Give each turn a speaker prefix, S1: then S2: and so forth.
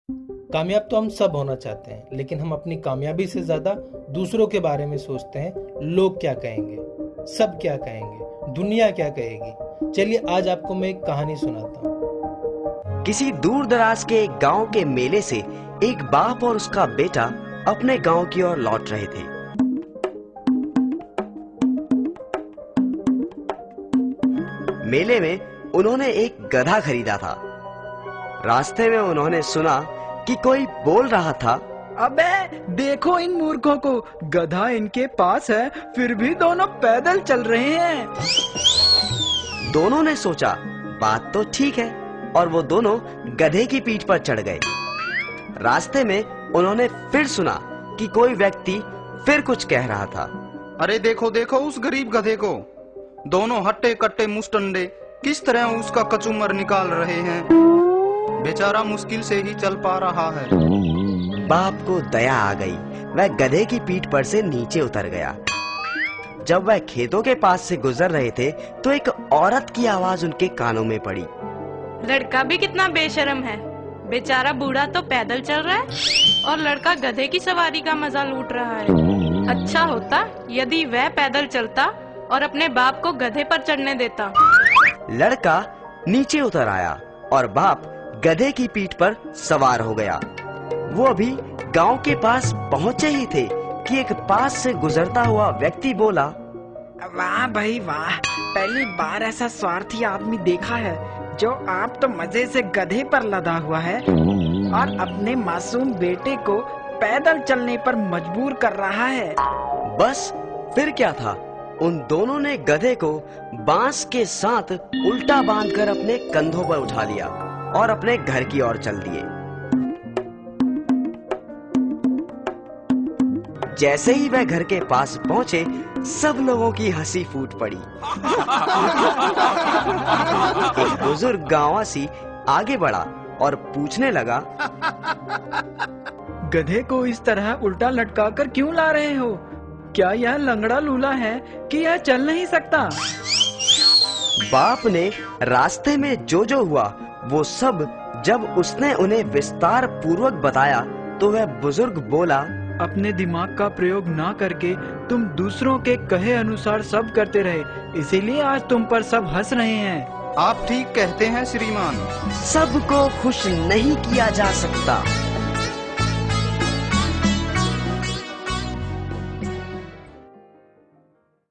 S1: कामयाब तो हम सब होना चाहते हैं, लेकिन हम अपनी कामयाबी से ज्यादा दूसरों के बारे में सोचते हैं। लोग क्या कहेंगे, सब क्या कहेंगे, दुनिया क्या कहेगी। चलिए आज आपको मैं एक कहानी सुनाता हूँ।
S2: किसी दूर दराज के एक गांव के मेले से एक बाप और उसका बेटा अपने गांव की ओर लौट रहे थे। मेले में उन्होंने एक गधा खरीदा था। रास्ते में उन्होंने सुना कि कोई बोल रहा था,
S3: अबे देखो इन मूर्खों को, गधा इनके पास है फिर भी दोनों पैदल चल रहे हैं।
S2: दोनों ने सोचा बात तो ठीक है और वो दोनों गधे की पीठ पर चढ़ गए। रास्ते में उन्होंने फिर सुना कि कोई व्यक्ति फिर कुछ कह रहा था,
S4: अरे देखो देखो उस गरीब गधे को, दोनों हट्टे कट्टे मुस्टंडे किस तरह उसका कचूमर निकाल रहे हैं, बेचारा मुश्किल से ही चल पा रहा है।
S2: बाप को दया आ गई, वह गधे की पीठ पर से नीचे उतर गया। जब वह खेतों के पास से गुजर रहे थे तो एक औरत की आवाज उनके कानों में पड़ी।
S5: लड़का भी कितना बेशर्म है, बेचारा बूढ़ा तो पैदल चल रहा है और लड़का गधे की सवारी का मजा लूट रहा है। अच्छा होता यदि वह पैदल चलता और अपने बाप को गधे पर चढ़ने देता।
S2: लड़का नीचे उतर आया और बाप गधे की पीठ पर सवार हो गया। वो अभी गांव के पास पहुंचे ही थे कि एक पास से गुजरता हुआ व्यक्ति बोला,
S3: वाह भाई वाह, पहली बार ऐसा स्वार्थी आदमी देखा है जो आप तो मजे से गधे पर लदा हुआ है और अपने मासूम बेटे को पैदल चलने पर मजबूर कर रहा है।
S2: बस फिर क्या था, उन दोनों ने गधे को बांस के साथ उल्टा बांधकर अपने कंधों पर उठा लिया और अपने घर की ओर चल दिए। जैसे ही वह घर के पास पहुंचे, सब लोगों की हंसी फूट पड़ी। एक बुजुर्ग गांववासी आगे बढ़ा और पूछने लगा,
S3: गधे को इस तरह उल्टा लटका कर क्यों ला रहे हो? क्या यह लंगड़ा लूला है कि यह चल नहीं सकता?
S2: बाप ने रास्ते में जो हुआ वो सब जब उसने उन्हें विस्तार पूर्वक बताया तो वह बुजुर्ग बोला,
S3: अपने दिमाग का प्रयोग ना करके तुम दूसरों के कहे अनुसार सब करते रहे, इसीलिए आज तुम पर सब हंस रहे हैं।
S4: आप ठीक कहते हैं श्रीमान।
S2: सबको खुश नहीं किया जा सकता।